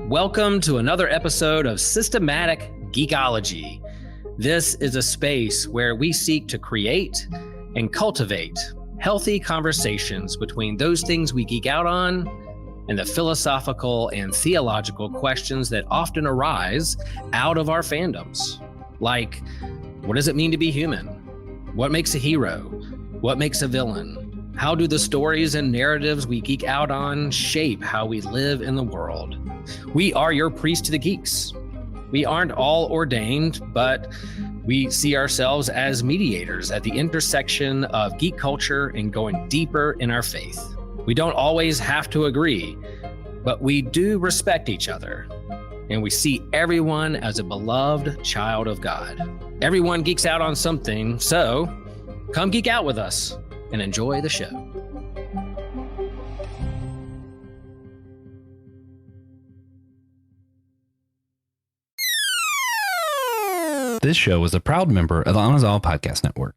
Welcome to another episode of Systematic Geekology. This is a space where we seek to create and cultivate healthy conversations between those things we geek out on and the philosophical and theological questions that often arise out of our fandoms. Like, what does it mean to be human? What makes a hero? What makes a villain? How do the stories and narratives we geek out on shape how we live in the world? We are your priest to the geeks. We aren't all ordained, but we see ourselves as mediators at the intersection of geek culture and going deeper in our faith. We don't always have to agree, but we do respect each other, and we see everyone as a beloved child of God. Everyone geeks out on something, so come geek out with us and enjoy the show. This show is a proud member of the Anazal Podcast Network.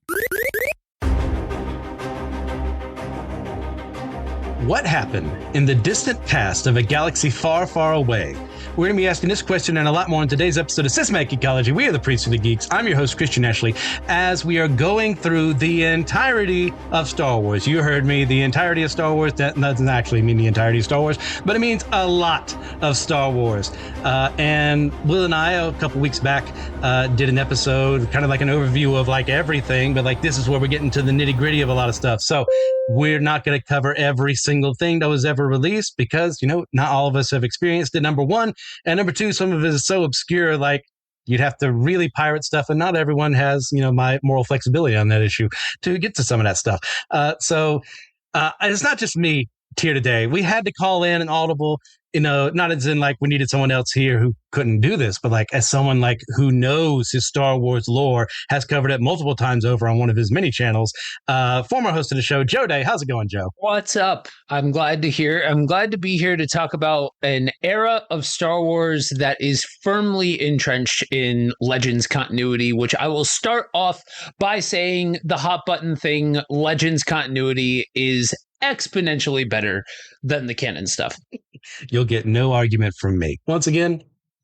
What happened in the distant past of a galaxy far, far away? We're going to be asking this question and a lot more in today's episode of Systematic Geekology. We are the Priests of the Geeks. I'm your host, Christian Ashley, as we are going through the entirety of Star Wars. You heard me, the entirety of Star Wars. That doesn't actually mean the entirety of Star Wars, but it means a lot of Star Wars. And Will and I, a couple weeks back, did an episode, kind of like an overview of like everything, but like this is where we're getting to the nitty gritty of a lot of stuff. So we're not going to cover every single thing that was ever released because, you know, not all of us have experienced it, number one. And number two, some of it is so obscure, like you'd have to really pirate stuff. And not everyone has, you know, my moral flexibility on that issue to get to some of that stuff. So it's not just me here today. We had to call in an audible, you know, not as in like we needed someone else here who couldn't do this, but like as someone like who knows his Star Wars lore, has covered it multiple times over on one of his many channels. Former host of the show, Joe Dea. How's it going, Joe? What's up? I'm glad to be here to talk about an era of Star Wars that is firmly entrenched in Legends continuity, which I will start off by saying the hot button thing, Legends continuity is exponentially better than the canon stuff. You'll get no argument from me. Once again,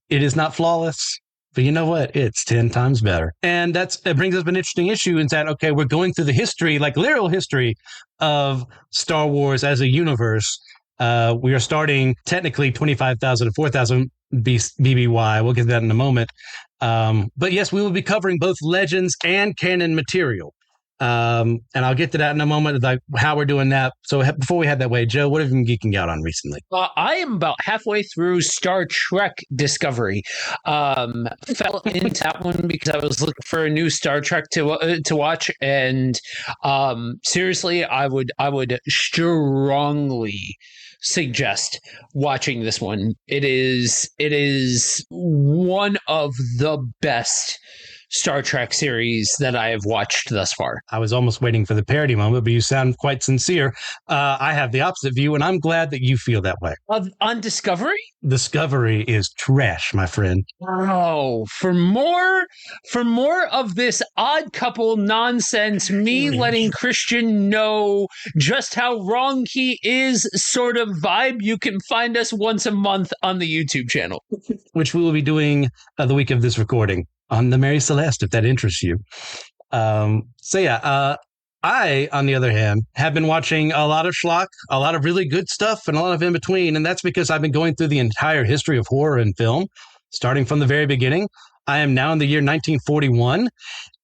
it is not flawless, but you know what? It's 10 times better. And it brings up an interesting issue in that, okay, we're going through the history, like literal history of Star Wars as a universe. We are starting technically 25,000 to 4,000 BBY. We'll get to that in a moment. But yes, we will be covering both Legends and canon material. And I'll get to that in a moment, like how we're doing that. So before we head that way, Joe, what have you been geeking out on recently? I am about halfway through Star Trek Discovery. Fell into that one because I was looking for a new Star Trek to watch, and seriously, I would strongly suggest watching this one. It is one of the best Star Trek series that I have watched thus far. I was almost waiting for the parody moment, but you sound quite sincere. I have the opposite view, and I'm glad that you feel that way. On Discovery? Discovery is trash, my friend. Oh, for more of this odd couple nonsense, me letting Christian know just how wrong he is sort of vibe, you can find us once a month on the YouTube channel. Which we will be doing the week of this recording on the Mary Celeste, if that interests you. I, on the other hand, have been watching a lot of schlock, a lot of really good stuff, and a lot of in between. And that's because I've been going through the entire history of horror and film, starting from the very beginning. I am now in the year 1941,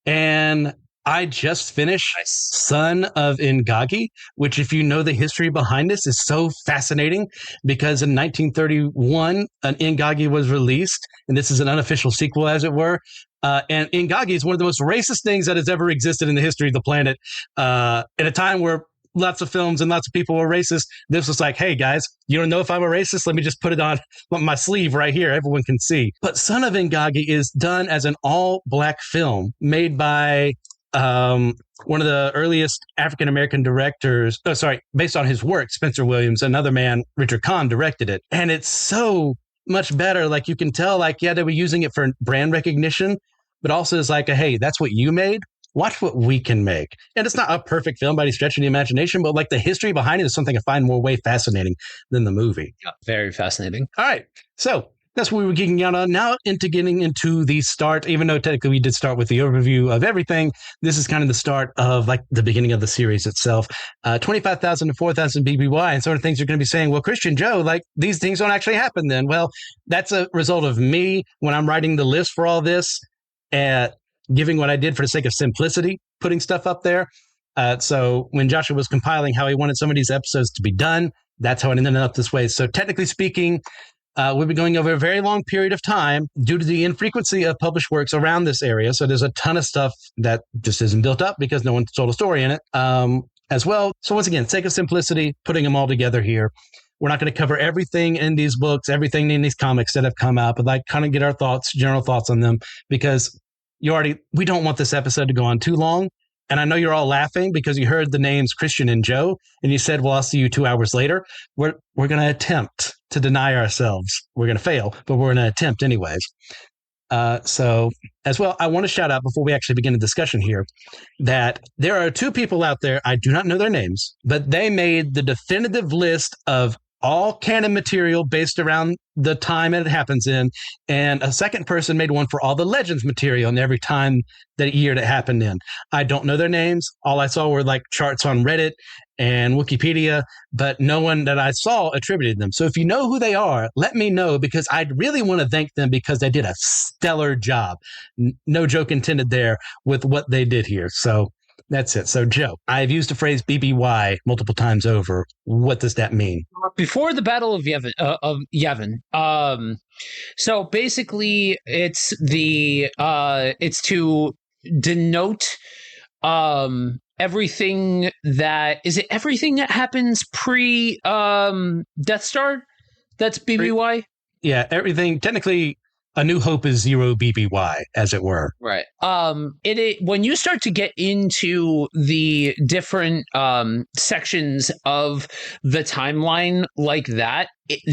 and I just finished Son of Ingagi, which, if you know the history behind this, is so fascinating because in 1931, an Ingagi was released, and this is an unofficial sequel, as it were. And Ingagi is one of the most racist things that has ever existed in the history of the planet. At a time where lots of films and lots of people were racist, this was like, hey, guys, you don't know if I'm a racist? Let me just put it on my sleeve right here. Everyone can see. But Son of Ingagi is done as an all-black film made by one of the earliest African-American directors, based on his work, Spencer Williams. Another man, Richard Kahn, directed it. And it's so much better. Like, you can tell, like, yeah, they were using it for brand recognition, but also it's like, hey, that's what you made. watch what we can make. And it's not a perfect film by any stretch of the imagination, but like the history behind it is something I find more way fascinating than the movie. Yeah, very fascinating. All right. So that's what we were geeking out on. Now into getting into the start, even though technically we did start with the overview of everything, this is kind of the start of like the beginning of the series itself. 25,000 to 4,000 BBY, and sort of things you're going to be saying, well, Christian, Joe, like these things don't actually happen then. Well, that's a result of me when I'm writing the list for all this, giving what I did for the sake of simplicity, putting stuff up there. So when Joshua was compiling how he wanted some of these episodes to be done, that's how it ended up this way. So technically speaking, we've been going over a very long period of time due to the infrequency of published works around this area. So there's a ton of stuff that just isn't built up because no one told a story in it as well. So once again, sake of simplicity, putting them all together here. We're not going to cover everything in these books, everything in these comics that have come out, but like kind of get our thoughts, general thoughts on them, because we don't want this episode to go on too long. And I know you're all laughing because you heard the names Christian and Joe, and you said, well, I'll see you 2 hours later. We're going to attempt to deny ourselves. We're going to fail, but we're going to attempt anyways. So as well, I want to shout out before we actually begin the discussion here that there are 2 people out there, I do not know their names, but they made the definitive list of all canon material based around the time it happens in, and a second person made one for all the Legends material and every time that year that happened in. I don't know their names. All I saw were like charts on Reddit and Wikipedia, but no one that I saw attributed them. So if you know who they are, let me know, because I'd really want to thank them because they did a stellar job. No joke intended there with what they did here. So that's it. So, Joe, I've used the phrase BBY multiple times over. What does that mean? Before the Battle of Yavin, so basically, it's to denote everything that happens pre Death Star. That's BBY. Yeah, everything technically. A New Hope is 0 BBY, as it were. Right. When you start to get into the different sections of the timeline like that,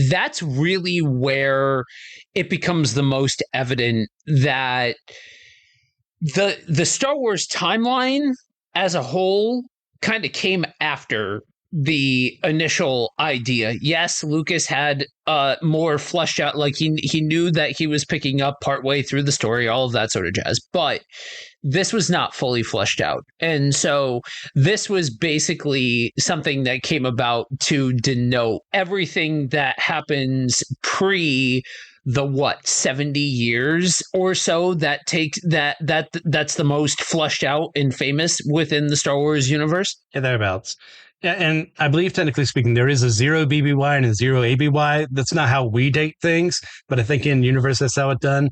that's really where it becomes the most evident that the Star Wars timeline as a whole kind of came after the initial idea. Yes, Lucas had more fleshed out, like he knew that he was picking up partway through the story, all of that sort of jazz, but this was not fully fleshed out. And so this was basically something that came about to denote everything that happens pre the 70 years or so that takes that's the most fleshed out and famous within the Star Wars universe. Yeah, thereabouts. Yeah, and I believe, technically speaking, there is a 0 BBY and a 0 ABY. That's not how we date things, but I think in universe, that's how it's done.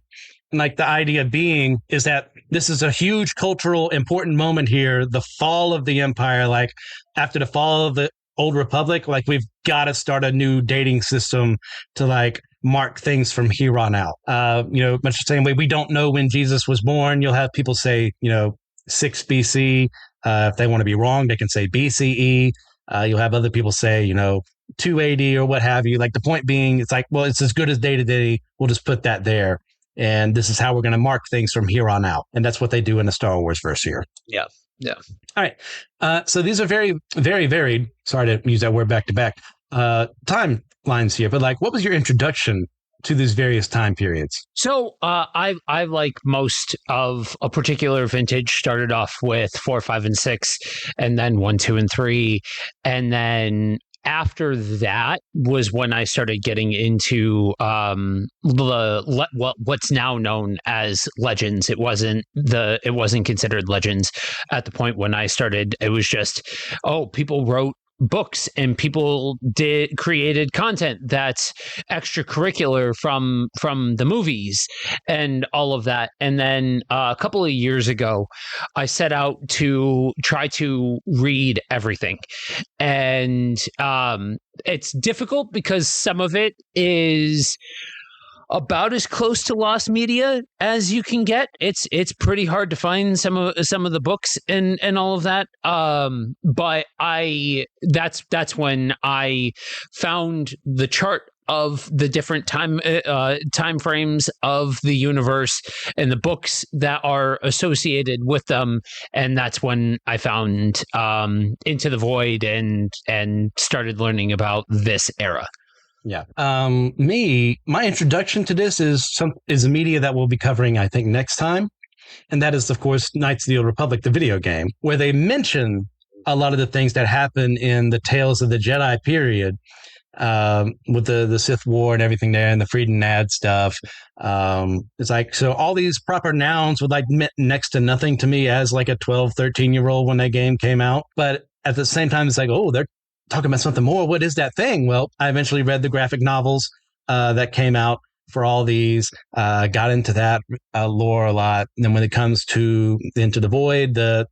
And like the idea being is that this is a huge cultural important moment here, the fall of the Empire. Like after the fall of the Old Republic, like we've got to start a new dating system to like mark things from here on out. Much the same way we don't know when Jesus was born. You'll have people say, 6 BC. If they want to be wrong, they can say BCE. You'll have other people say, 280 or what have you. Like the point being, it's like, well, it's as good as day to day. We'll just put that there. And this is how we're going to mark things from here on out. And that's what they do in the Star Wars verse here. Yeah. Yeah. All right. So these are very, very varied. Sorry to use that word back to back. Timelines here. But like, what was your introduction to these various time periods? So I like most of a particular vintage started off with 4, 5, and 6, and then 1, 2, and 3, and then after that was when I started getting into what's now known as Legends. It wasn't considered Legends at the point when I started. It was just people wrote books and people created content that's extracurricular from the movies and all of that. And then a couple of years ago, I set out to try to read everything. And it's difficult because some of it is about as close to lost media as you can get. It's pretty hard to find some of the books and all of that. But that's when I found the chart of the different time frames of the universe and the books that are associated with them, and that's when I found Into the Void and started learning about this era. Yeah. My introduction to this is a media that we'll be covering, I think, next time. And that is, of course, Knights of the Old Republic, the video game, where they mention a lot of the things that happen in the Tales of the Jedi period, with the Sith War and everything there, and the Freed and Nad stuff. It's like, so all these proper nouns would like meant next to nothing to me as like a 12, 13-year-old when that game came out. But at the same time, it's like, oh, they're talking about something more. What is that thing? Well, I eventually read the graphic novels that came out for all these, got into that lore a lot. And then when it comes to Into the Void, the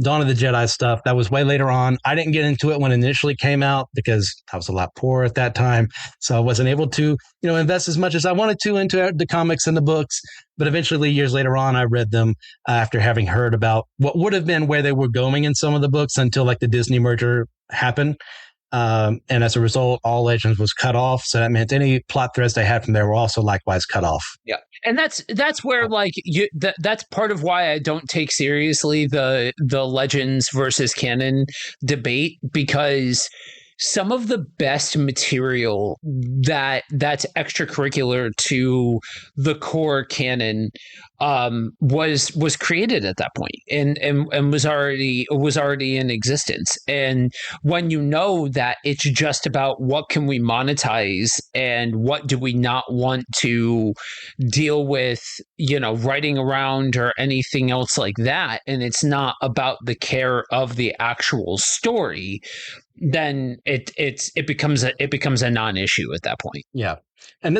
Dawn of the Jedi stuff, that was way later on. I didn't get into it when it initially came out because I was a lot poorer at that time. So I wasn't able to, invest as much as I wanted to into the comics and the books. But eventually, years later on, I read them after having heard about what would have been where they were going in some of the books until like the Disney merger happened. And as a result, all Legends was cut off. So that meant any plot threads they had from there were also likewise cut off. Yeah. And that's where like that's part of why I don't take seriously the Legends versus canon debate, because some of the best material that's extracurricular to the core canon was created at that point and was already in existence. And when you know that it's just about what can we monetize and what do we not want to deal with, writing around or anything else like that, and it's not about the care of the actual story, then it becomes a non-issue at that point. Yeah. And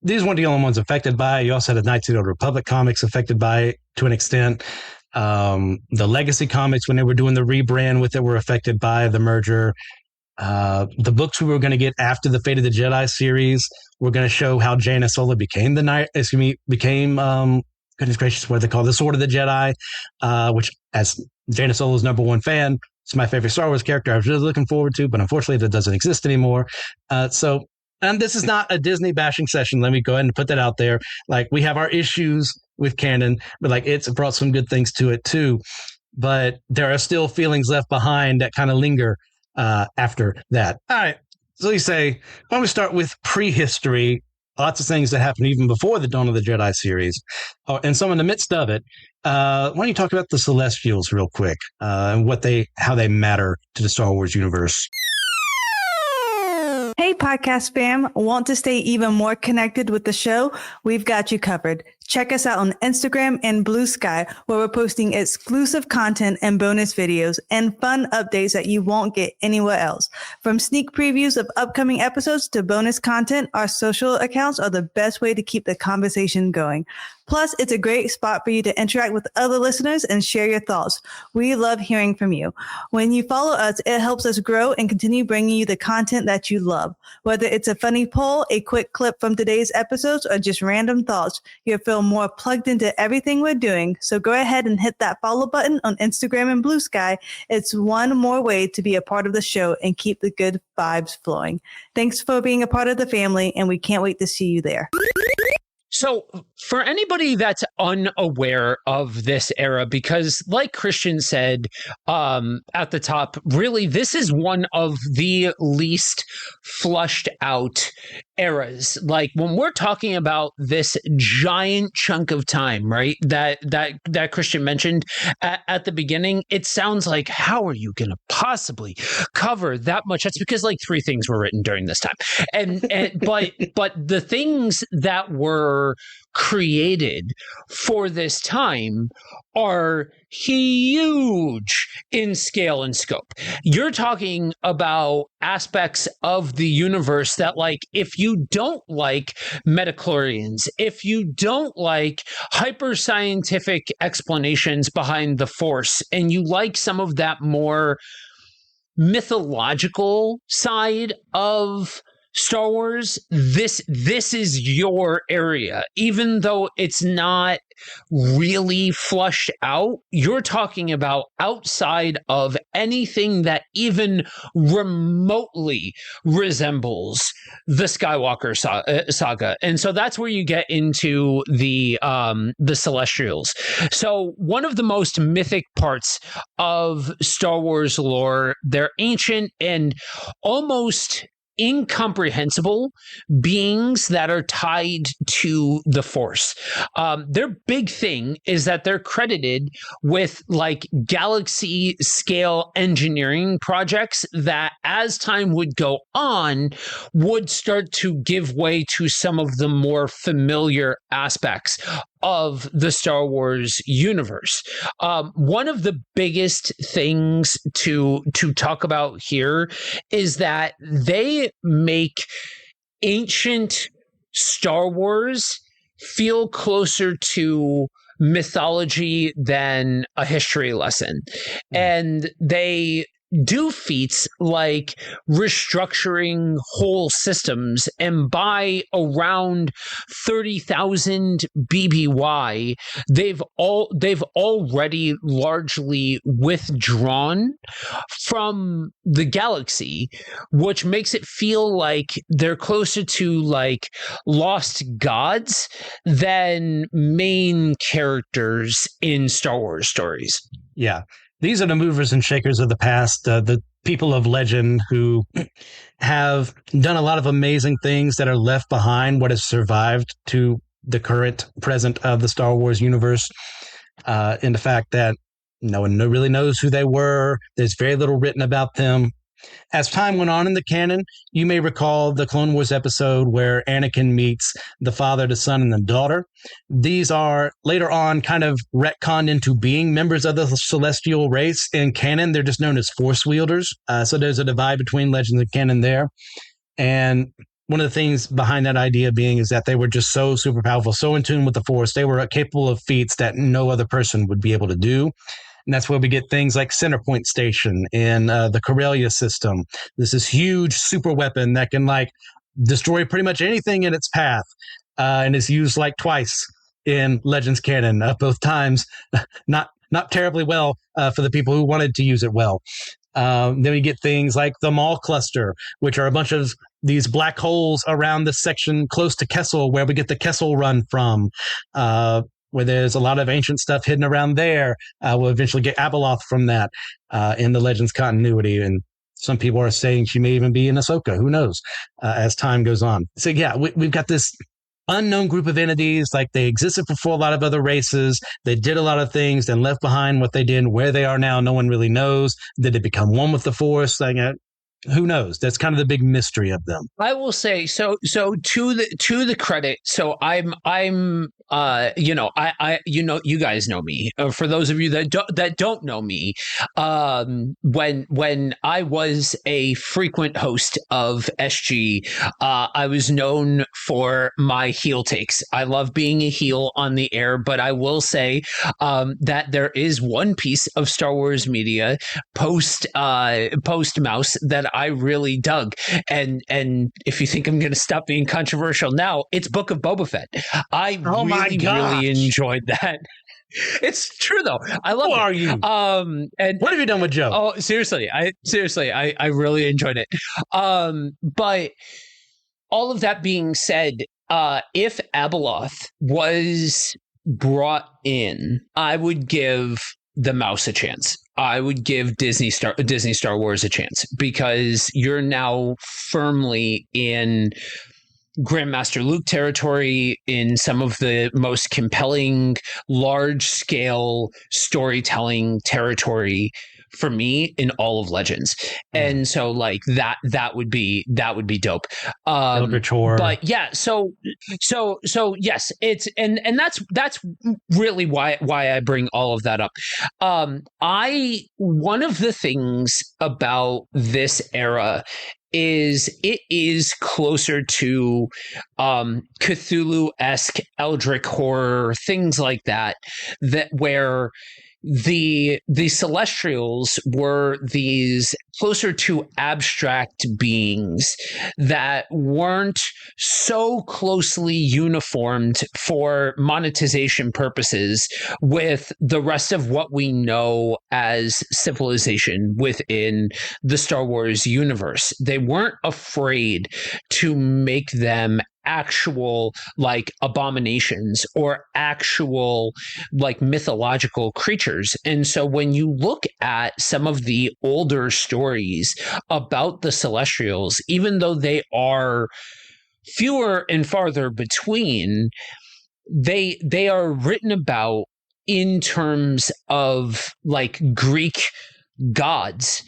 these weren't the only ones affected by it. You also had the Knights of the Old Republic comics affected by it to an extent. The Legacy comics, when they were doing the rebrand with it, were affected by the merger. The books we were going to get after the Fate of the Jedi series were going to show how Jaina Solo became goodness gracious, what they call the Sword of the Jedi, which, as Jaina Solo's #1 fan, it's my favorite Star Wars character I was really looking forward to, but unfortunately that doesn't exist anymore. And this is not a Disney bashing session. Let me go ahead and put that out there. Like, we have our issues with canon, but like it's brought some good things to it too. But there are still feelings left behind that kind of linger after that. All right. So you say, why don't we start with prehistory? Lots of things that happened even before the Dawn of the Jedi series, and some in the midst of it. Why don't you talk about the Celestials real quick, and how they matter to the Star Wars universe? Hey, podcast fam. Want to stay even more connected with the show? We've got you covered. Check us out on Instagram and Blue Sky, where we're posting exclusive content and bonus videos and fun updates that you won't get anywhere else. From sneak previews of upcoming episodes to bonus content, our social accounts are the best way to keep the conversation going. Plus, it's a great spot for you to interact with other listeners and share your thoughts. We love hearing from you. When you follow us, it helps us grow and continue bringing you the content that you love. Whether it's a funny poll, a quick clip from today's episodes, or just random thoughts, you'll feel more plugged into everything we're doing. So go ahead and hit that follow button on Instagram and Blue Sky. It's one more way to be a part of the show and keep the good vibes flowing. Thanks for being a part of the family, and we can't wait to see you there. So for anybody that's unaware of this era, because like Christian said at the top, really, this is one of the least flushed out eras. Like, when we're talking about this giant chunk of time, right, that Christian mentioned at the beginning, it sounds like, how are you going to possibly cover that much? That's because like 3 things were written during this time. But the things that were created for this time are huge in scale and scope. You're talking about aspects of the universe that, like, if you don't like metachlorians, if you don't like hyper scientific explanations behind the Force, and you like some of that more mythological side of Star Wars, this is your area. Even though it's not really flushed out, you're talking about outside of anything that even remotely resembles the Skywalker saga. And so that's where you get into the Celestials. So one of the most mythic parts of Star Wars lore, they're ancient and almost incomprehensible beings that are tied to the Force. Their big thing is that they're credited with like galaxy scale engineering projects that, as time would go on, would start to give way to some of the more familiar aspects of the Star Wars universe. One of the biggest things to talk about here is that they make ancient Star Wars feel closer to mythology than a history lesson. And they do feats like restructuring whole systems, and by around 30,000 BBY, they've already largely withdrawn from the galaxy, which makes it feel like they're closer to like lost gods than main characters in Star Wars stories. Yeah. These are the movers and shakers of the past, the people of legend who have done a lot of amazing things that are left behind what has survived to the current present of the Star Wars universe, in the fact that no one really knows who they were. There's very little written about them. As time went on in the canon, you may recall the Clone Wars episode where Anakin meets the father, the son, and the daughter. These are later on kind of retconned into being members of the celestial race. In canon, they're just known as Force wielders. So there's a divide between Legends and canon there. And one of the things behind that idea being is that they were just so super powerful, so in tune with the Force. They were capable of feats that no other person would be able to do. And that's where we get things like Centerpoint Station in the Corellia system. This is huge super weapon that can like destroy pretty much anything in its path, and is used like twice in Legends canon, both times not terribly well for the people who wanted to use it well. Then we get things like the Maul Cluster, which are a bunch of these black holes around the section close to Kessel, where we get the Kessel Run from. Where there's a lot of ancient stuff hidden around there. We'll eventually get Abeloth from that in the Legends continuity. And some people are saying she may even be in Ahsoka. Who knows as time goes on. So yeah, we've got this unknown group of entities. Like they existed before a lot of other races. They did a lot of things, then left behind what they did. Where they are now, no one really knows. Did they become one with the Force? Like, who knows? That's kind of the big mystery of them. I will say so to the credit. So I'm you guys know me. For those of you that don't know me, when I was a frequent host of SG, I was known for my heel takes. I love being a heel on the air, but I will say that there is one piece of Star Wars media post Mouse that I really dug, and if you think I'm going to stop being controversial now, it's Book of Boba Fett. I really enjoyed that. It's true though. I love it. Who are you? And what have you done with Joe? Oh, seriously, I really enjoyed it. But all of that being said, if Abeloth was brought in, I would give the Mouse a chance. I would give Disney Star Wars a chance, because you're now firmly in Grandmaster Luke territory, in some of the most compelling, large-scale storytelling territory for me in all of Legends. And so like that would be dope. But yeah, so yes, it's and that's really why I bring all of that up. One of the things about this era is it is closer to Cthulhu-esque eldritch horror, things like that where the Celestials were these closer to abstract beings that weren't so closely uniformed for monetization purposes with the rest of what we know as civilization within the Star Wars universe. They weren't afraid to make them actual like abominations or actual like mythological creatures. And so when you look at some of the older stories about the Celestials, even though they are fewer and farther between, they are written about in terms of like Greek gods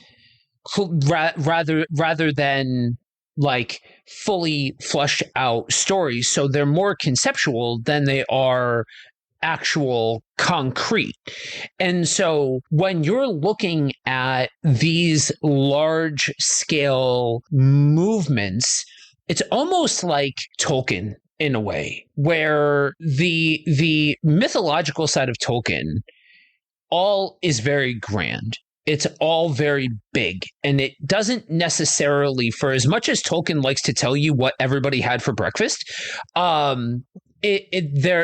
rather than like fully fleshed out stories. So they're more conceptual than they are actual concrete. And so when you're looking at these large scale movements, it's almost like Tolkien in a way, where the mythological side of Tolkien all is very grand. It's all very big, and it doesn't necessarily, for as much as Tolkien likes to tell you what everybody had for breakfast, the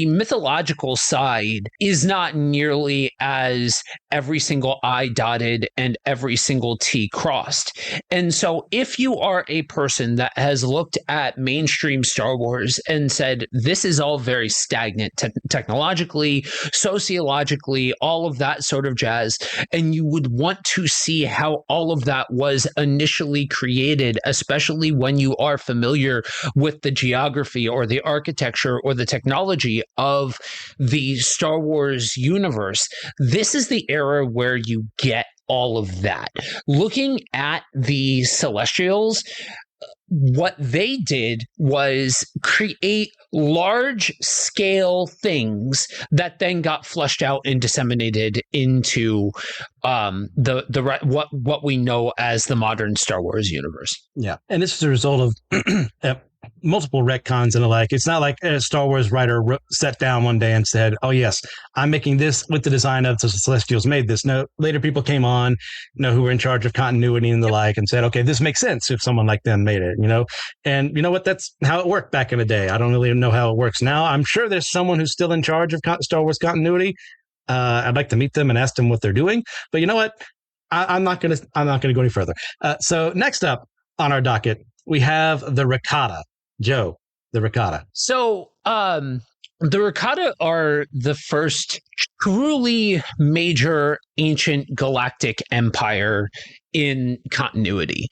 mythological side is not nearly as every single I dotted and every single T crossed. And so if you are a person that has looked at mainstream Star Wars and said, this is all very stagnant technologically, sociologically, all of that sort of jazz, and you would want to see how all of that was initially created, especially when you are familiar with the geography or the architecture or the technology of the Star Wars universe, this is the era where you get all of that. Looking at the Celestials, what they did was create large scale things that then got fleshed out and disseminated into what we know as the modern Star Wars universe. Yeah, and this is a result of multiple retcons and the like. It's not like a Star Wars writer sat down one day and said, oh yes, I'm making this with the design of the Celestials made this. No, later people came on, who were in charge of continuity and the like, and said, okay, this makes sense if someone like them made it, and you know what, that's how it worked back in the day. I don't really know how it works now. I'm sure there's someone who's still in charge of Star Wars continuity. I'd like to meet them and ask them what they're doing, but you know what, I'm not gonna go any further. So next up on our docket, we have the Rakata. Joe, the Rakata. So, the Rakata are the first truly major ancient galactic empire in continuity.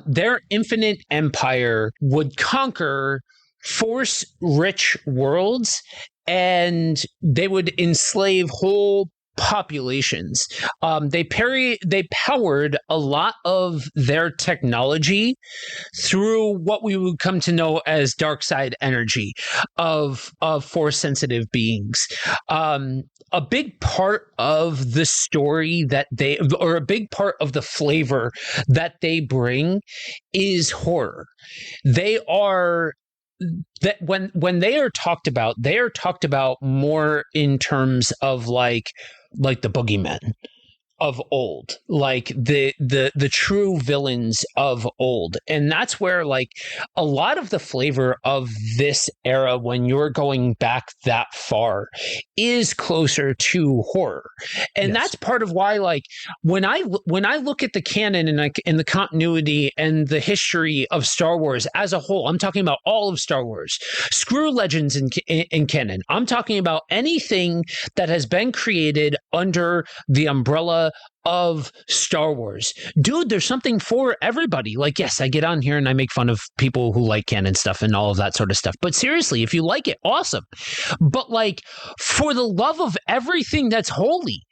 Their infinite empire would conquer force-rich worlds, and they would enslave whole populations. They powered a lot of their technology through what we would come to know as dark side energy of force sensitive beings. A big part of the story or a big part of the flavor that they bring is horror. They are that when they are talked about more in terms of like the boogeymen of old, like the true villains of old. And that's where like a lot of the flavor of this era, when you're going back that far, is closer to horror. And yes, that's part of why, like, when I look at the canon and the continuity and the history of Star Wars as a whole, I'm talking about all of Star Wars. Screw Legends in canon. I'm talking about anything that has been created under the umbrella of Star Wars. Dude, there's something for everybody. Like, yes, I get on here and I make fun of people who like canon stuff and all of that sort of stuff. But seriously, if you like it, awesome. But like, for the love of everything that's holy,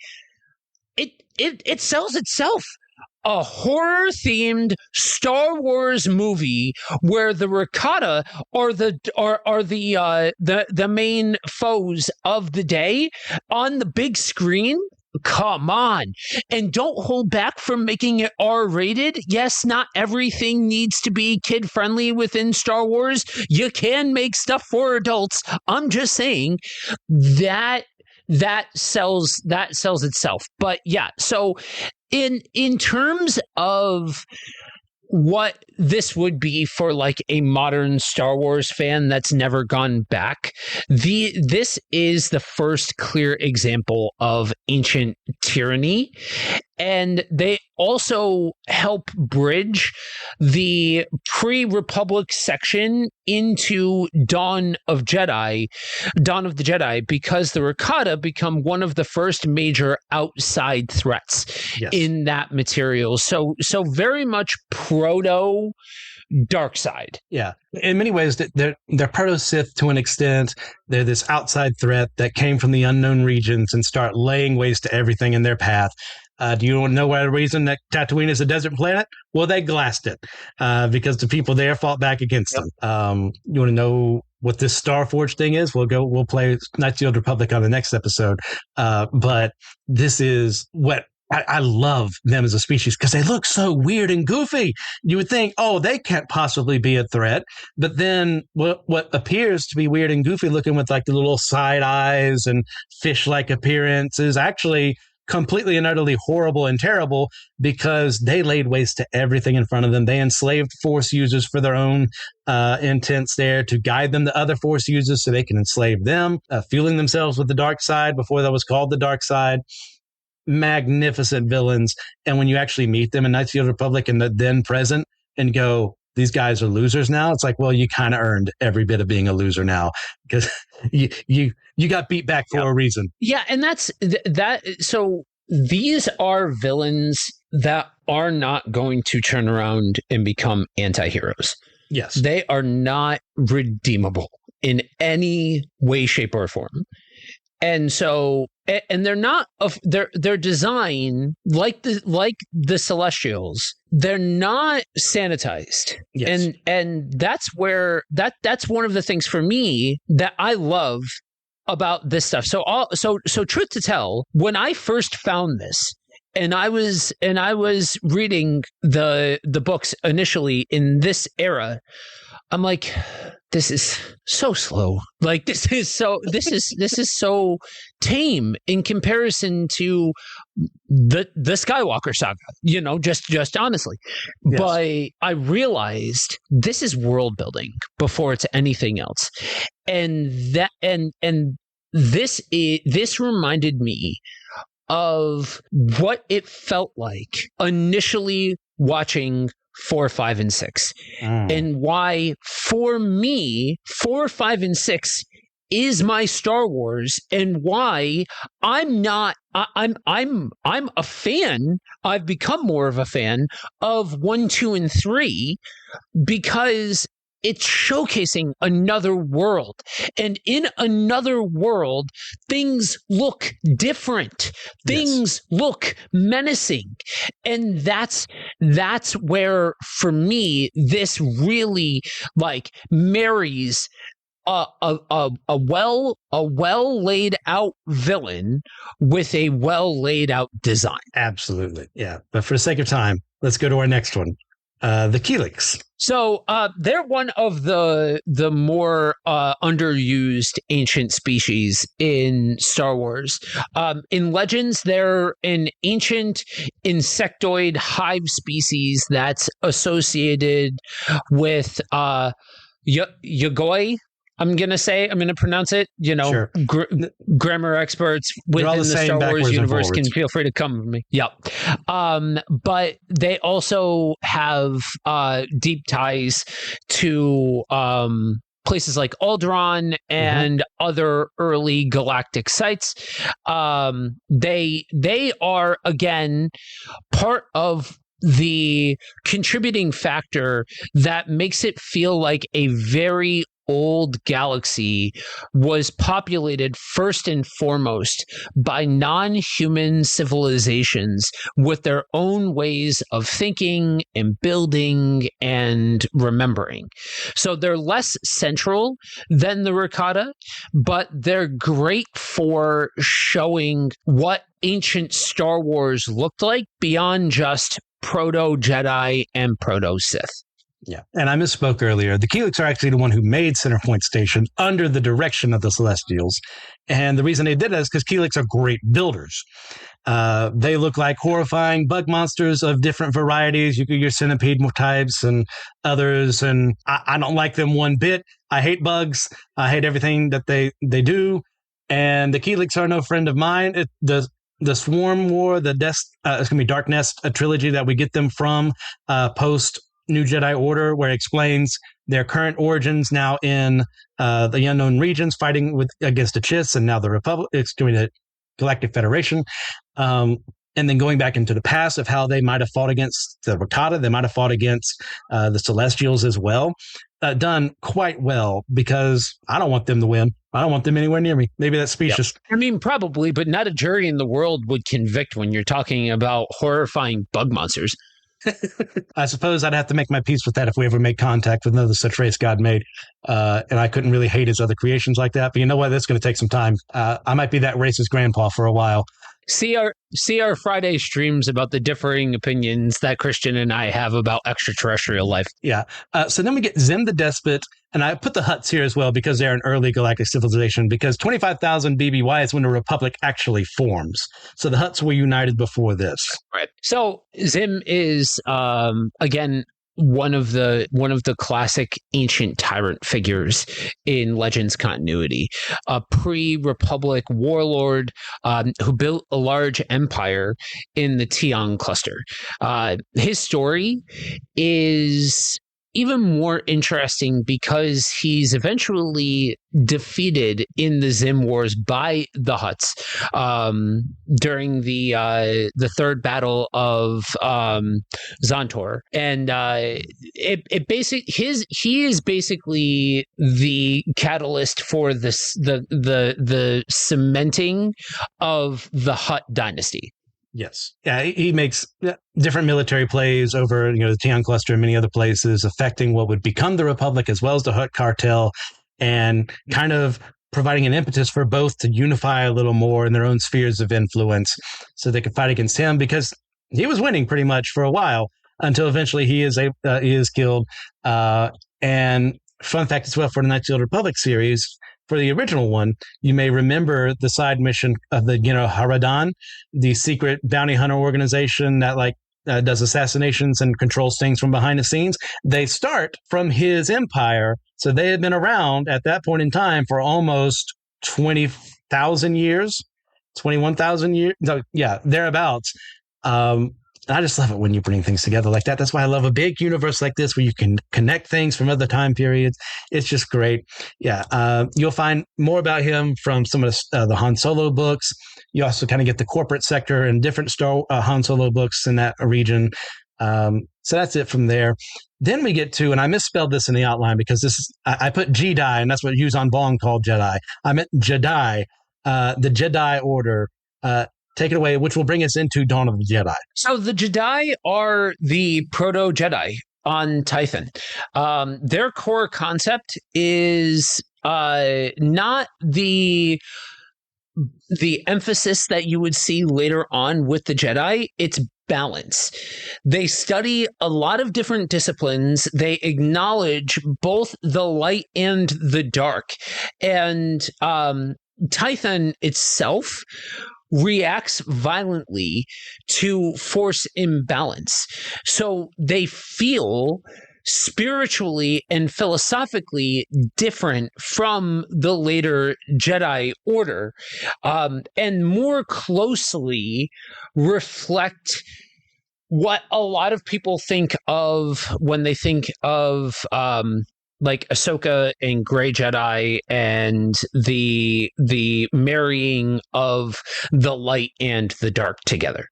it sells itself. A horror-themed Star Wars movie where the Rakata are the main foes of the day on the big screen. Come on. And don't hold back from making it R-rated. Yes, not everything needs to be kid-friendly within Star Wars. You can make stuff for adults. I'm just saying that that sells itself. But yeah, so in terms of what this would be for like a modern Star Wars fan that's never gone back, this is the first clear example of ancient tyranny. And they also help bridge the pre-Republic section into Dawn of the Jedi, because the Rakata become one of the first major outside threats in that material. So very much proto dark side. Yeah. In many ways, they're proto-Sith to an extent. They're this outside threat that came from the unknown regions and start laying waste to everything in their path. Do you want to know why the reason that Tatooine is a desert planet? Well, they glassed it because the people there fought back against them. You want to know what this Starforge thing is? We'll play Knights of the Old Republic on the next episode. But this is what I love them as a species, because they look so weird and goofy. You would think, oh, they can't possibly be a threat. But then what appears to be weird and goofy looking with like the little side eyes and fish-like appearance is actually completely and utterly horrible and terrible, because they laid waste to everything in front of them. They enslaved Force users for their own intents there, to guide them to other Force users so they can enslave them, fueling themselves with the dark side before that was called the dark side. Magnificent villains. And when you actually meet them in Knights of the Old Republic and the then present and go, these guys are losers now, it's like, well, you kind of earned every bit of being a loser now, because you got beat back for a reason. Yeah, and that's that. So these are villains that are not going to turn around and become anti-heroes. Yes. They are not redeemable in any way, shape, or form. And so, and they're not of their design, like the Celestials, they're not sanitized. Yes. And that's where that's one of the things for me that I love about this stuff. So truth to tell, when I first found this, and I was reading the books initially in this era, I'm like, this is so slow. Like this is so tame in comparison to the Skywalker saga, just honestly. Yes. But I realized this is world building before it's anything else. And this reminded me of what it felt like initially watching 4, 5, and 6, and why for me 4, 5, and 6 is my Star Wars, and why I'm a fan. I've become more of a fan of 1, 2, and 3 because it's showcasing another world. And in another world, things look different. Things look menacing. And that's where, for me, this really like marries a well laid out villain with a well laid out design. Absolutely. Yeah. But for the sake of time, let's go to our next one. The Keelix. So they're one of the more underused ancient species in Star Wars. In Legends, they're an ancient insectoid hive species that's associated with Yagoi. I'm going to pronounce it, Sure. Grammar experts within the Star Wars universe can feel free to come with me. Yep. But they also have deep ties to places like Alderaan and other early galactic sites. They are, again, part of the contributing factor that makes it feel like a very old galaxy was populated first and foremost by non-human civilizations with their own ways of thinking and building and remembering. So they're less central than the Rakata, but they're great for showing what ancient Star Wars looked like beyond just proto-Jedi and proto-Sith. Yeah, and I misspoke earlier. The Keelix are actually the one who made Centerpoint Station under the direction of the Celestials. And the reason they did that is because Keelix are great builders. They look like horrifying bug monsters of different varieties. You get your centipede types and others, and I don't like them one bit. I hate bugs. I hate everything that they do. And the Keelix are no friend of mine. The Swarm War, it's going to be Dark Nest, a trilogy that we get them from post New Jedi Order, where it explains their current origins now in the unknown regions, fighting against the Chiss and now the Republic, doing the Galactic Federation. And then going back into the past of how they might have fought against the Rakata, they might have fought against the Celestials as well. Done quite well, because I don't want them to win. I don't want them anywhere near me. Maybe that's specious. Yep. I mean, probably, but not a jury in the world would convict when you're talking about horrifying bug monsters. I suppose I'd have to make my peace with that if we ever make contact with another such race God made. And I couldn't really hate his other creations like that. But you know what? That's going to take some time. I might be that racist grandpa for a while. See our Friday streams about the differing opinions that Christian and I have about extraterrestrial life. Yeah. So then we get Zim the Despot. And I put the Hutts here as well because they're an early galactic civilization, because 25,000 BBY is when the Republic actually forms. So the Hutts were united before this. Right. So Zim is, again, one of the classic ancient tyrant figures in Legends continuity, a pre-Republic warlord who built a large empire in the Tian cluster. His story is even more interesting because he's eventually defeated in the Zim Wars by the Hutts during the third battle of Zontor, and he is basically the catalyst for the cementing of the Hutt dynasty. Yes. Yeah, he makes different military plays over, the Tian cluster and many other places, affecting what would become the Republic as well as the Hutt cartel, and kind of providing an impetus for both to unify a little more in their own spheres of influence so they could fight against him, because he was winning pretty much for a while until eventually he is killed. And fun fact as well for the Knights of the Old Republic series, for the original one, you may remember the side mission of the Haradan, the secret bounty hunter organization that does assassinations and controls things from behind the scenes. They start from his empire, so they had been around at that point in time for almost 20,000 years, 21,000 years. No, yeah, thereabouts. I just love it when you bring things together like that. That's why I love a big universe like this where you can connect things from other time periods. It's just great. Yeah. You'll find more about him from some of the Han Solo books. You also kind of get the corporate sector and different Han Solo books in that region. So that's it from there. Then we get to, and I misspelled this in the outline because I put Jedi, and that's what Yuzan Vong called Jedi. I meant Jedi, the Jedi Order. Take it away, which will bring us into Dawn of the Jedi. So the Jedi are the proto-Jedi on Tython. Their core concept is not the emphasis that you would see later on with the Jedi. It's balance. They study a lot of different disciplines. They acknowledge both the light and the dark. And Tython itself reacts violently to force imbalance. So they feel spiritually and philosophically different from the later Jedi Order, and more closely reflect what a lot of people think of when they think of like Ahsoka and Grey Jedi and the marrying of the light and the dark together.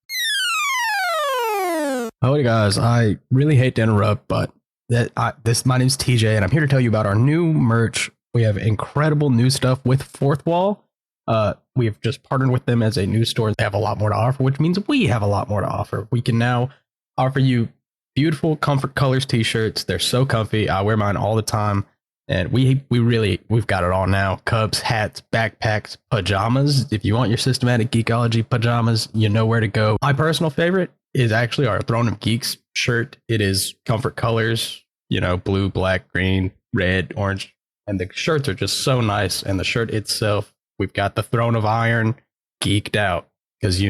Howdy guys, I really hate to interrupt, but my name's TJ and I'm here to tell you about our new merch. We have incredible new stuff with Fourth Wall. We have just partnered with them as a new store. They have a lot more to offer, which means we have a lot more to offer. We can now offer you beautiful Comfort Colors t-shirts. They're so comfy. I wear mine all the time. And we've got it all now. Cups, hats, backpacks, pajamas. If you want your systematic geekology pajamas, you know where to go. My personal favorite is actually our Throne of Geeks shirt. It is Comfort Colors blue, black, green, red, orange. And the shirts are just so nice. And the shirt itself, we've got the Throne of Iron, geeked out. Because,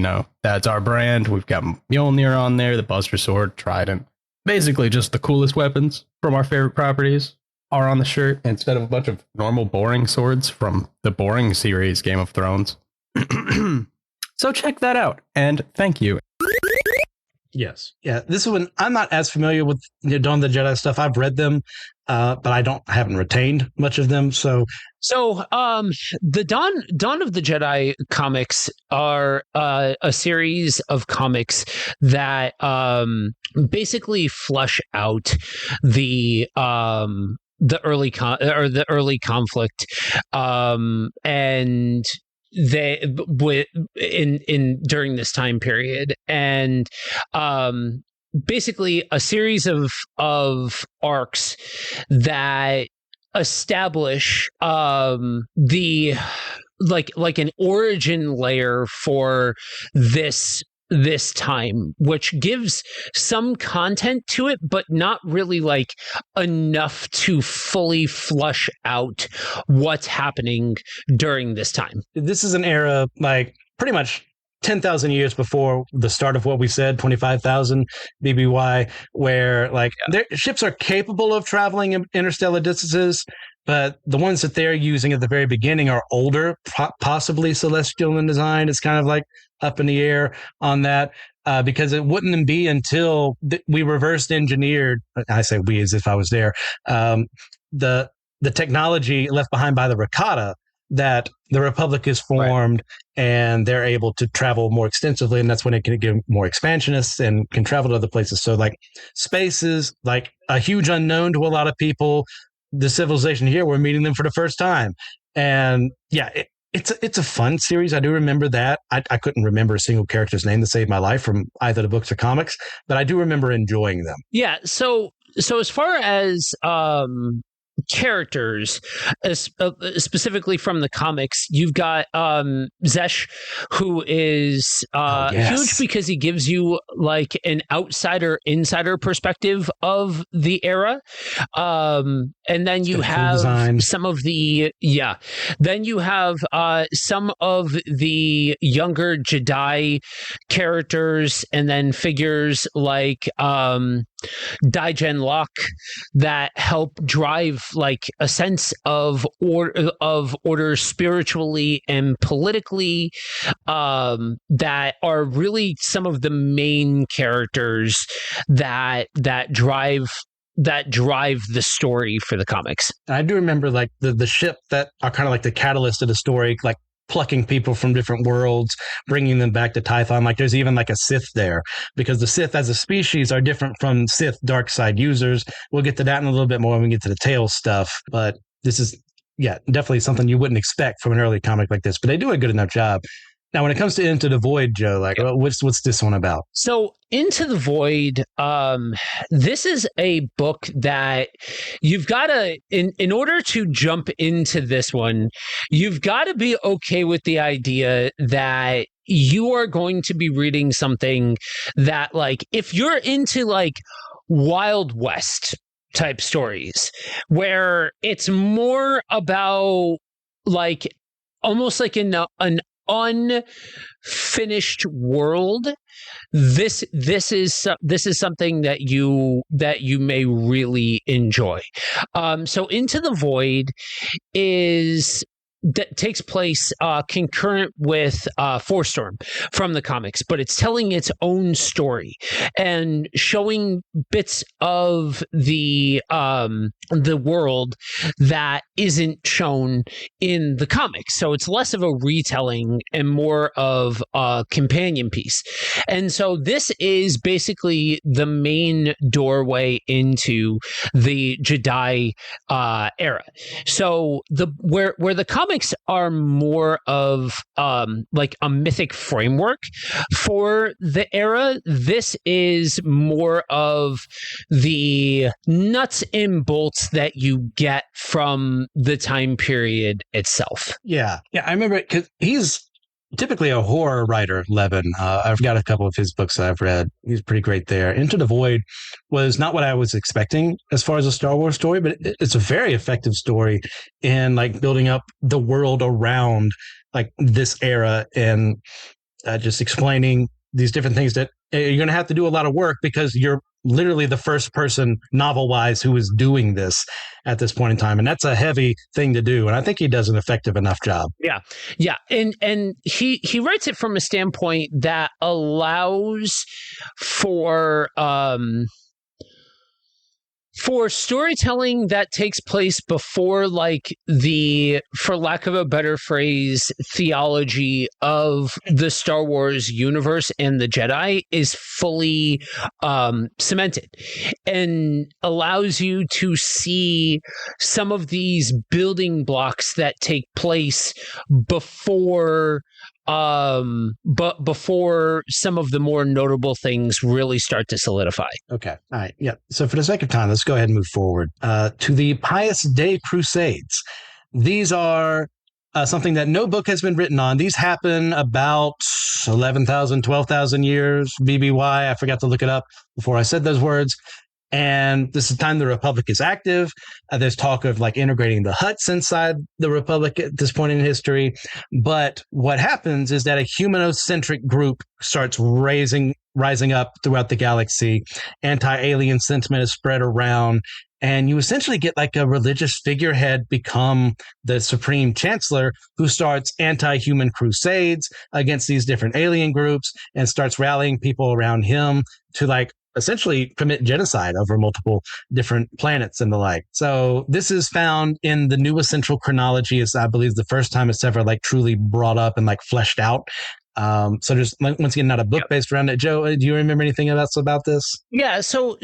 that's our brand. We've got Mjolnir on there, the Buster Sword, Trident. Basically just the coolest weapons from our favorite properties are on the shirt instead of a bunch of normal boring swords from the boring series Game of Thrones. So check that out. And thank you. Yes. Yeah. This one, I'm not as familiar with Dawn of the Jedi stuff. I've read them, but I haven't retained much of them. So the Dawn of the Jedi comics are a series of comics that basically flush out the early conflict, and in during this time period, and basically a series of arcs that establish the like an origin layer for this time, which gives some content to it, but not really like enough to fully flush out what's happening during this time. This is an era like pretty much 10,000 years before the start of what we said, 25,000 BBY, where like their ships are capable of traveling in interstellar distances, but the ones that they're using at the very beginning are older, possibly celestial in design. It's kind of like up in the air on that, because it wouldn't be until we reversed engineered, I say we as if I was there, the technology left behind by the Rakata, that the Republic is formed, right, and they're able to travel more extensively, and that's when it can get more expansionists and can travel to other places. So like space is like a huge unknown to a lot of people. The civilization here, we're meeting them for the first time. And yeah, it's a fun series. I do remember that. I couldn't remember a single character's name to save my life from either the books or comics, but I do remember enjoying them. Yeah, so as far as characters, specifically from the comics, you've got Zesh, who is huge because he gives you like an insider perspective of the era, and then you have some of the younger Jedi characters, and then figures like Daijen Locke that help drive like a sense of order spiritually and politically, that are really some of the main characters that drive the story for the comics. I do remember like the ship that are kind of like the catalyst of the story, like plucking people from different worlds, bringing them back to Tython. Like there's even like a Sith there, because the Sith as a species are different from Sith dark side users. We'll get to that in a little bit more when we get to the Tales stuff. But this is, yeah, definitely something you wouldn't expect from an early comic like this. But they do a good enough job. Now, when it comes to Into the Void, Joe, like what's this one about? So Into the Void, this is a book that you've got to, in order to jump into this one, you've got to be okay with the idea that you are going to be reading something that, like, if you're into like Wild West type stories, where it's more about like almost like an unfinished world, this is something that you may really enjoy. So Into the Void takes place concurrent with Force Storm from the comics, but it's telling its own story and showing bits of the world that isn't shown in the comics. So it's less of a retelling and more of a companion piece. And so this is basically the main doorway into the Jedi era. So where the comics are more of like a mythic framework for the era, this is more of the nuts and bolts that you get from the time period itself. Yeah, I remember it because typically a horror writer, Levin. I've got a couple of his books that I've read. He's pretty great there. Into the Void was not what I was expecting as far as a Star Wars story, but it's a very effective story in like building up the world around like this era and just explaining these different things that you're going to have to do a lot of work because you're literally the first person novel wise who is doing this at this point in time. And that's a heavy thing to do. And I think he does an effective enough job. Yeah. Yeah. And he writes it from a standpoint that allows for storytelling that takes place before like the, for lack of a better phrase, theology of the Star Wars universe and the Jedi is fully cemented, and allows you to see some of these building blocks that take place before but before some of the more notable things really start to solidify. Okay. All right. Yeah. So for the sake of time, let's go ahead and move forward to the Pius Dei Crusades. These are something that no book has been written on. These happen about 11,000, 12,000 years, BBY. I forgot to look it up before I said those words. And this is the time the Republic is active. There's talk of like integrating the Hutts inside the Republic at this point in history. But what happens is that a humanocentric group starts rising up throughout the galaxy. Anti-alien sentiment is spread around. And you essentially get like a religious figurehead become the supreme chancellor who starts anti-human crusades against these different alien groups and starts rallying people around him to like essentially commit genocide over multiple different planets and the like. So this is found in the New Essential Chronology. Is I believe the first time it's ever like truly brought up and like fleshed out. So there's once again not a book based around it. Joe, do you remember anything else about this? Yeah. So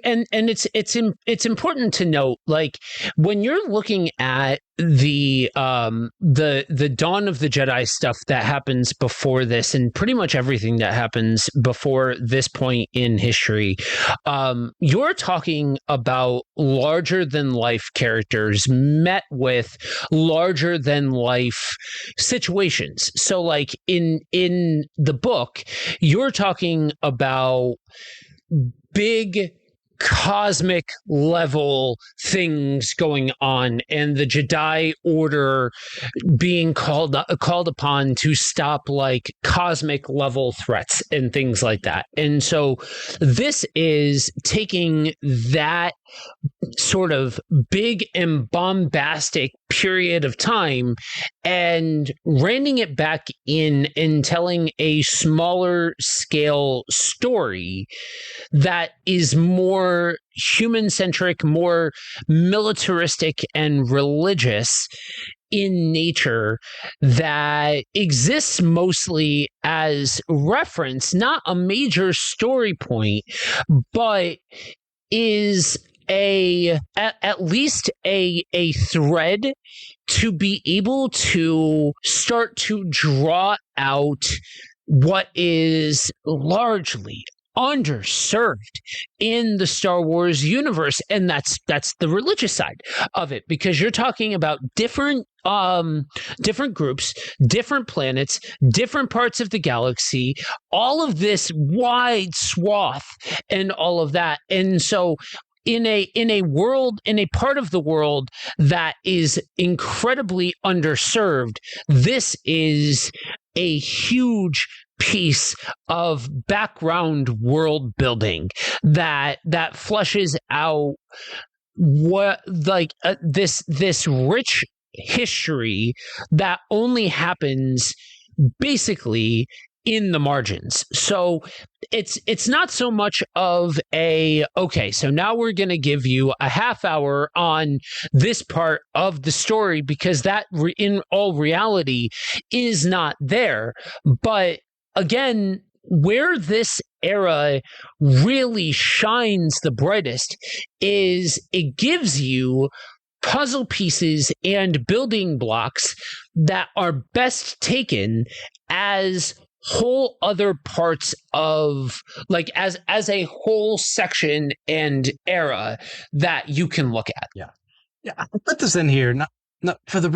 and it's important to note, like when you're looking at the dawn of the Jedi stuff that happens before this, and pretty much everything that happens before this point in history, you're talking about larger than life characters met with larger than life situations. So like in the book, you're talking about big cosmic level things going on, and the Jedi Order being called upon to stop like cosmic level threats and things like that. And so this is taking that sort of big and bombastic period of time and reining it back in and telling a smaller scale story that is more human-centric, more militaristic and religious in nature, that exists mostly as reference, not a major story point, but is at least a thread to be able to start to draw out what is largely underserved in the Star Wars universe, and that's the religious side of it, because you're talking about different groups, different planets, different parts of the galaxy, all of this wide swath and all of that. And so in a world, in a part of the world that is incredibly underserved, this is a huge piece of background world building that fleshes out what like this rich history that only happens basically in the margins. So it's not so much of okay, so now we're going to give you a half hour on this part of the story, because that in all reality is not there. But again, where this era really shines the brightest is it gives you puzzle pieces and building blocks that are best taken as whole other parts of like as a whole section and era that you can look at. Yeah. I put this in here No, for the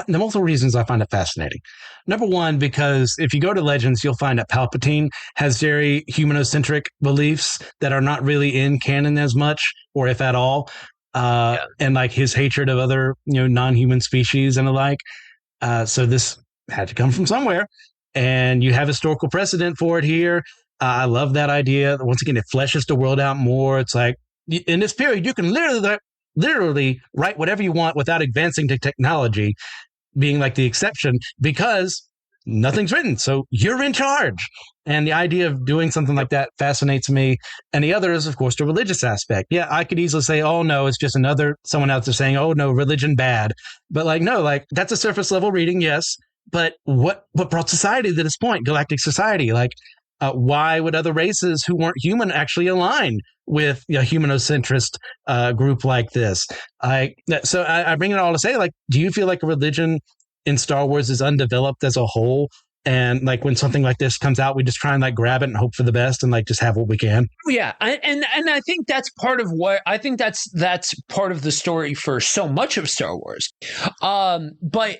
multiple reasons I find it fascinating. Number one, because if you go to Legends, you'll find that Palpatine has very humanocentric beliefs that are not really in canon as much, or if at all. And like his hatred of other, non-human species and the like. So this had to come from somewhere, and you have historical precedent for it here. I love that idea. Once again, it fleshes the world out more. It's like in this period, you can literally write whatever you want without advancing to technology, being like the exception, because nothing's written. So you're in charge. And the idea of doing something like that fascinates me. And the other is, of course, the religious aspect. Yeah, I could easily say, oh, no, it's just someone else is saying, oh, no, religion bad. But like, no, like that's a surface level reading, yes. But what brought society to this point? Galactic society, like why would other races who weren't human actually align with a humanocentrist group like this? So I bring it all to say, like, do you feel like a religion in Star Wars is undeveloped as a whole? And like when something like this comes out, we just try and like grab it and hope for the best and like just have what we can. Yeah, and I think that's part of what I think that's part of the story for so much of Star Wars. But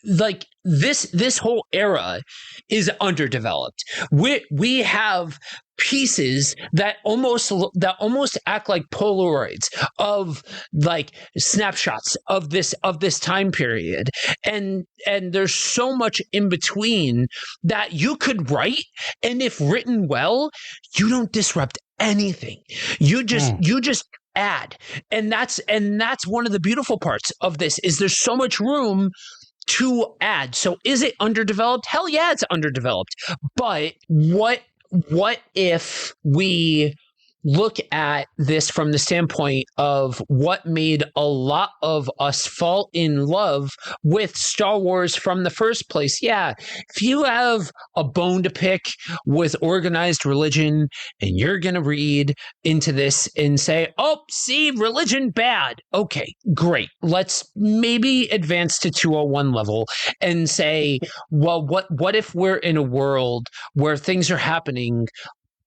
like this whole era is underdeveloped. We have pieces that almost act like Polaroids of like snapshots of this time period, and there's so much in between that you could write, and if written well, you don't disrupt anything. You just add, and that's one of the beautiful parts of this is there's so much room to add. So is it underdeveloped? Hell yeah, it's underdeveloped. But what if we look at this from the standpoint of what made a lot of us fall in love with Star Wars from the first place? Yeah, if you have a bone to pick with organized religion and you're going to read into this and say, oh, see, religion bad. Okay, great. Let's maybe advance to 201 level and say, well, what if we're in a world where things are happening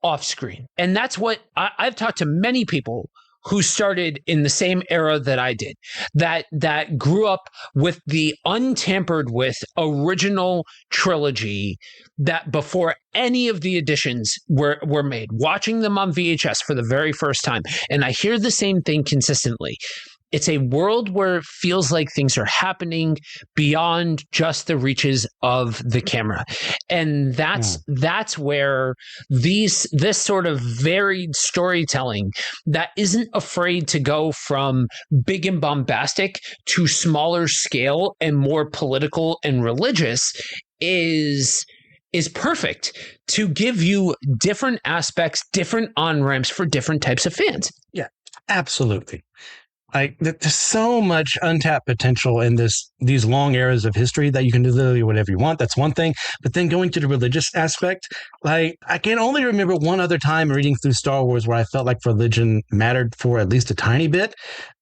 off screen? And that's what I've talked to many people who started in the same era that I did, that grew up with the untampered with original trilogy, that before any of the additions were made, watching them on VHS for the very first time. And I hear the same thing consistently. It's a world where it feels like things are happening beyond just the reaches of the camera. And that's where this sort of varied storytelling that isn't afraid to go from big and bombastic to smaller scale and more political and religious is perfect to give you different aspects, different on-ramps for different types of fans. Yeah, absolutely. Like there's so much untapped potential in these long eras of history that you can do literally whatever you want. That's one thing. But then going to the religious aspect, like I can only remember one other time reading through Star Wars where I felt like religion mattered for at least a tiny bit.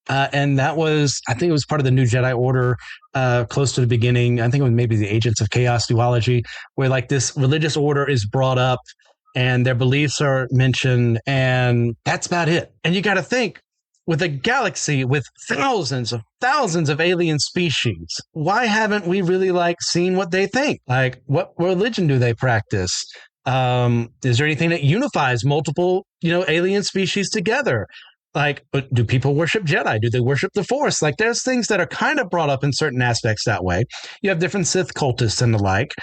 And that was, I think it was part of the New Jedi Order, close to the beginning. I think it was maybe the Agents of Chaos duology, where like this religious order is brought up and their beliefs are mentioned, and that's about it. And you got to think, with a galaxy with thousands of alien species, why haven't we really like seen what they think? Like, what religion do they practice? Is there anything that unifies multiple, alien species together? Like, do people worship Jedi? Do they worship the Force? Like, there's things that are kind of brought up in certain aspects that way. You have different Sith cultists and the like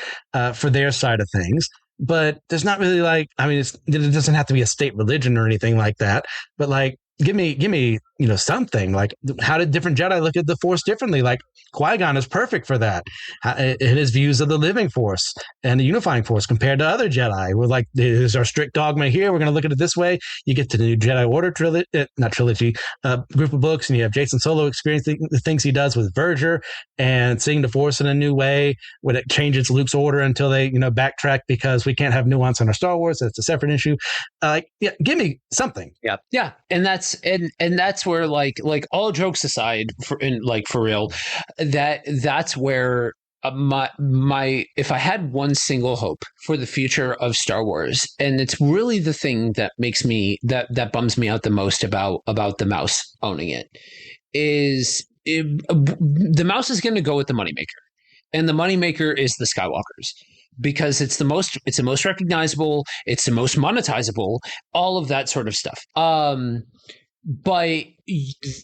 for their side of things. But there's not really like, I mean, it doesn't have to be a state religion or anything like that. But like, give me, something like, how did different Jedi look at the Force differently? Like Qui-Gon is perfect for that. His views of the living Force and the unifying Force compared to other Jedi. We're like, there's our strict dogma here. We're going to look at it this way. You get to the New Jedi Order group of books, and you have Jason Solo experiencing the things he does with Verger and seeing the Force in a new way when it changes Luke's order until they, backtrack because we can't have nuance in our Star Wars. That's a separate issue. Give me something. Yeah. And that's where like all jokes aside, for real, that's where my if I had one single hope for the future of Star Wars, and it's really the thing that makes me that bums me out the most about the mouse owning it, is the mouse is going to go with the moneymaker, and the moneymaker is the Skywalkers, because it's the most recognizable, it's the most monetizable, all of that sort of stuff. But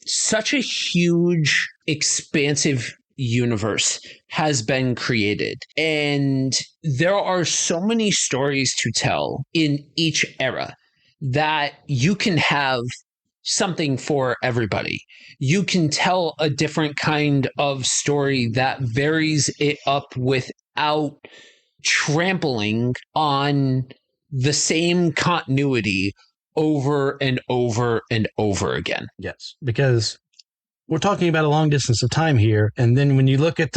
such a huge, expansive universe has been created, and there are so many stories to tell in each era that you can have something for everybody. You can tell a different kind of story that varies it up without trampling on the same continuity over and over and over again. Yes, because we're talking about a long distance of time here. And then when you look at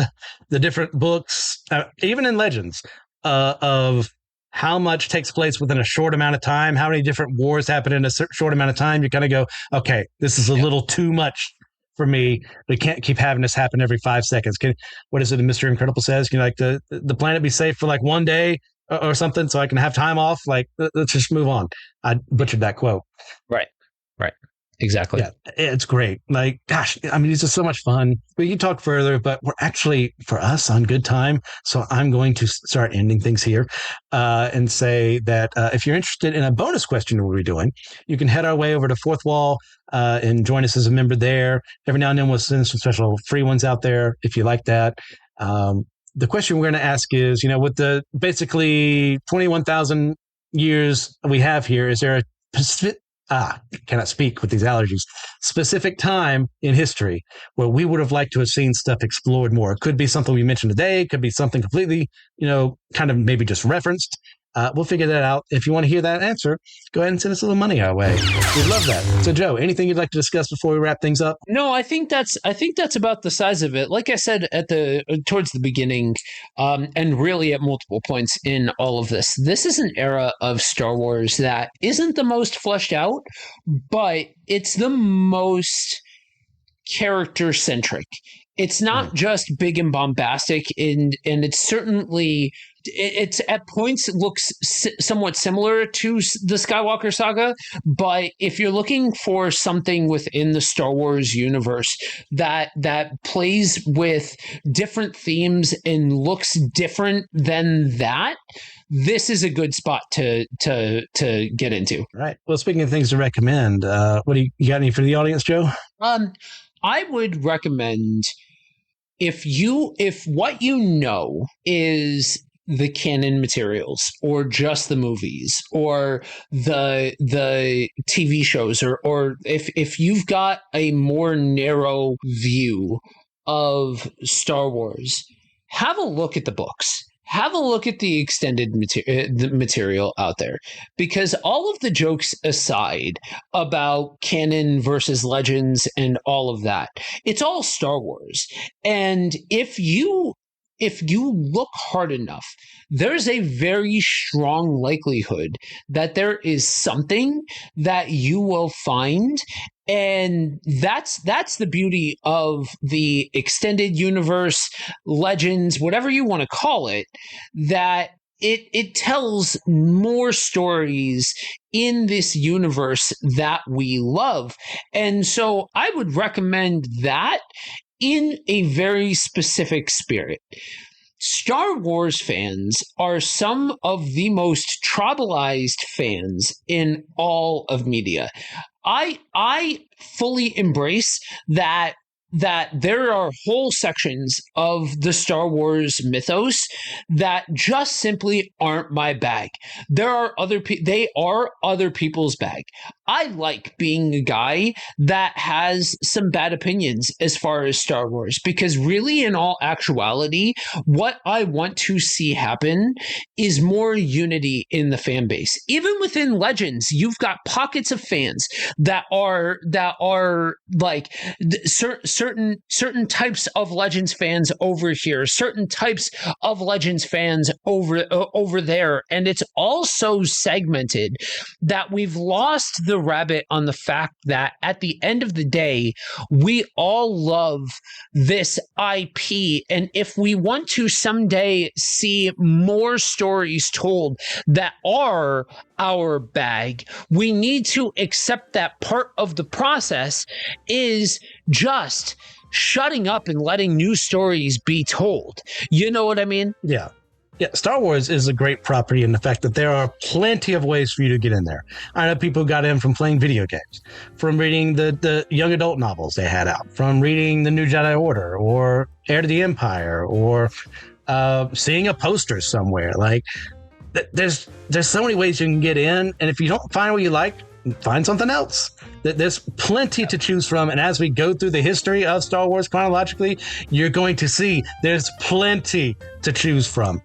the different books, even in Legends, of how much takes place within a short amount of time, how many different wars happen in a short amount of time, you kind of go, okay, this is a little too much for me. We can't keep having this happen every 5 seconds. What is it Mr. Incredible says? Can like the planet be safe for like one day or something so I can have time off? Like, let's just move on. I butchered that quote. Right. Exactly. Yeah, it's great. Like, gosh, I mean, it's just so much fun. We can talk further, but we're actually, for us, on good time. So I'm going to start ending things here and say that if you're interested in a bonus question we'll be doing, you can head our way over to Fourth Wall and join us as a member there. Every now and then we'll send some special free ones out there if you like that. The question we're going to ask is, with the basically 21,000 years we have here, is there a cannot speak with these allergies, specific time in history where we would have liked to have seen stuff explored more? It could be something we mentioned today. It could be something completely, kind of maybe just referenced. We'll figure that out. If you want to hear that answer, go ahead and send us a little money our way. We'd love that. So, Joe, anything you'd like to discuss before we wrap things up? No, I think that's about the size of it. Like I said towards the beginning, and really at multiple points in all of this, this is an era of Star Wars that isn't the most fleshed out, but it's the most character centric. It's not just big and bombastic, and it's certainly, it's at points looks somewhat similar to the Skywalker saga, but if you're looking for something within the Star Wars universe that plays with different themes and looks different than that, this is a good spot to get into. Right. Well, speaking of things to recommend, what do you got any for the audience, Joe? I would recommend, if what you know is the canon materials or just the movies or the TV shows, or if you've got a more narrow view of Star Wars, have a look at the books. Have a look at the extended material out there, because all of the jokes aside about canon versus legends and all of that, it's all Star Wars. And if you look hard enough, there's a very strong likelihood that there is something that you will find. And that's the beauty of the extended universe, legends, whatever you want to call it, that it tells more stories in this universe that we love. And so I would recommend that in a very specific spirit. Star Wars fans are some of the most tribalized fans in all of media. I fully embrace that there are whole sections of the Star Wars mythos that just simply aren't my bag. They are other people's bag. I like being a guy that has some bad opinions as far as Star Wars, because really, in all actuality, what I want to see happen is more unity in the fan base. Even within Legends, you've got pockets of fans that are like certain types of Legends fans over here, certain types of Legends fans over there, and it's all so segmented that we've lost the rabbit on the fact that at the end of the day, we all love this IP, and if we want to someday see more stories told that are our bag. We need to accept that part of the process is just shutting up and letting new stories be told. You know what I mean? Yeah. Yeah, Star Wars is a great property in the fact that there are plenty of ways for you to get in there. I know people got in from playing video games, from reading the young adult novels they had out, from reading the New Jedi Order or Heir to the Empire, or seeing a poster somewhere. Like, there's so many ways you can get in, and if you don't find what you like, find something else. There's plenty to choose from, and as we go through the history of Star Wars chronologically, you're going to see there's plenty to choose from.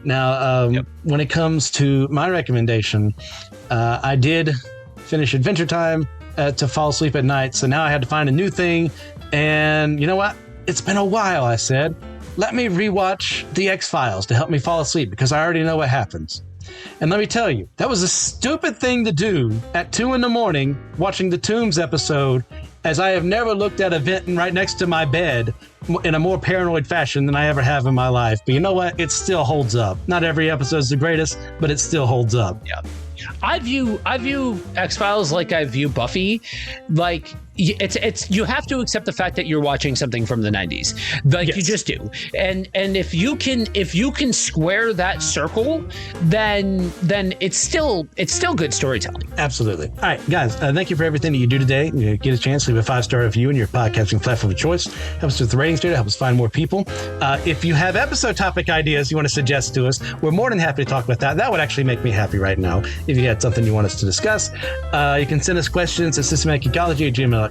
Now, when it comes to my recommendation, I did finish Adventure Time to fall asleep at night, so now I had to find a new thing, and you know what? It's been a while, I said. Let me rewatch The X-Files to help me fall asleep, because I already know what happens. And let me tell you, that was a stupid thing to do at 2 a.m, watching the Tombs episode, as I have never looked at a vent right next to my bed in a more paranoid fashion than I ever have in my life. But you know what? It still holds up. Not every episode is the greatest, but it still holds up. Yeah. I view X-Files like I view Buffy. Like, it's you have to accept the fact that you're watching something from the 90s. Like, yes. You just do. And if you can square that circle, then it's still good storytelling. Absolutely. All right, guys, thank you for everything that you do today. You get a chance to leave a 5-star review in your podcasting platform of choice. Helps with the ratings data, helps us find more people. If you have episode topic ideas you want to suggest to us, we're more than happy to talk about that. That would actually make me happy right now. If you had something you want us to discuss, you can send us questions at systematicecology@gmail.com.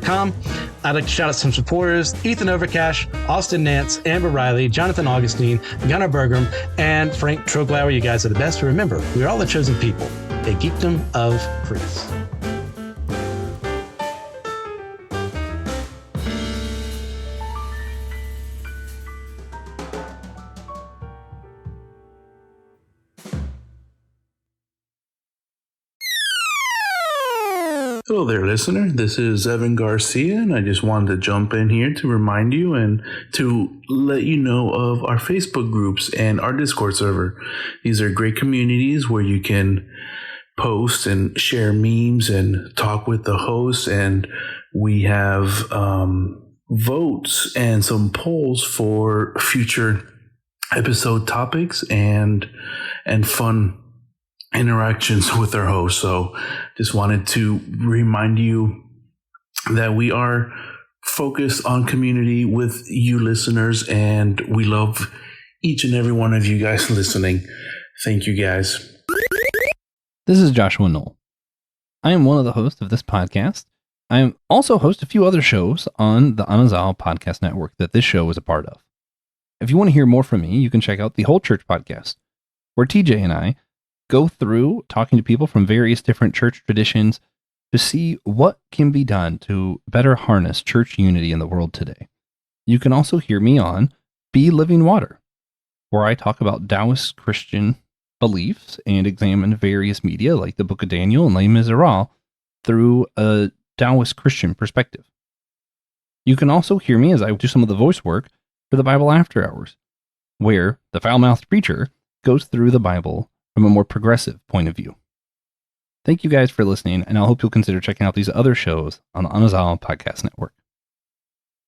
I'd like to shout out some supporters: Ethan Overcash, Austin Nance, Amber Riley, Jonathan Augustine, Gunnar Bergam, and Frank Troglauer. You guys are the best. Remember, we are all the chosen people, a geekdom of priests. Hello there, listener. This is Evan Garcia, and I just wanted to jump in here to remind you and to let you know of our Facebook groups and our Discord server. These are great communities where you can post and share memes and talk with the hosts, and we have votes and some polls for future episode topics and fun interactions with our host. So just wanted to remind you that we are focused on community with you listeners, and we love each and every one of you guys listening. Thank you, guys. This is Joshua Knoll. I am one of the hosts of this podcast. I am also host a few other shows on the Anazal Podcast Network that this show is a part of. If you want to hear more from me, you can check out the Whole Church Podcast, where TJ and I go through talking to people from various different church traditions to see what can be done to better harness church unity in the world today. You can also hear me on Be Living Water, where I talk about Taoist Christian beliefs and examine various media like the Book of Daniel and Les Miserables through a Taoist Christian perspective. You can also hear me as I do some of the voice work for the Bible After Hours, where the foul-mouthed preacher goes through the Bible from a more progressive point of view. Thank you guys for listening, and I hope you'll consider checking out these other shows on the Anazal Podcast Network.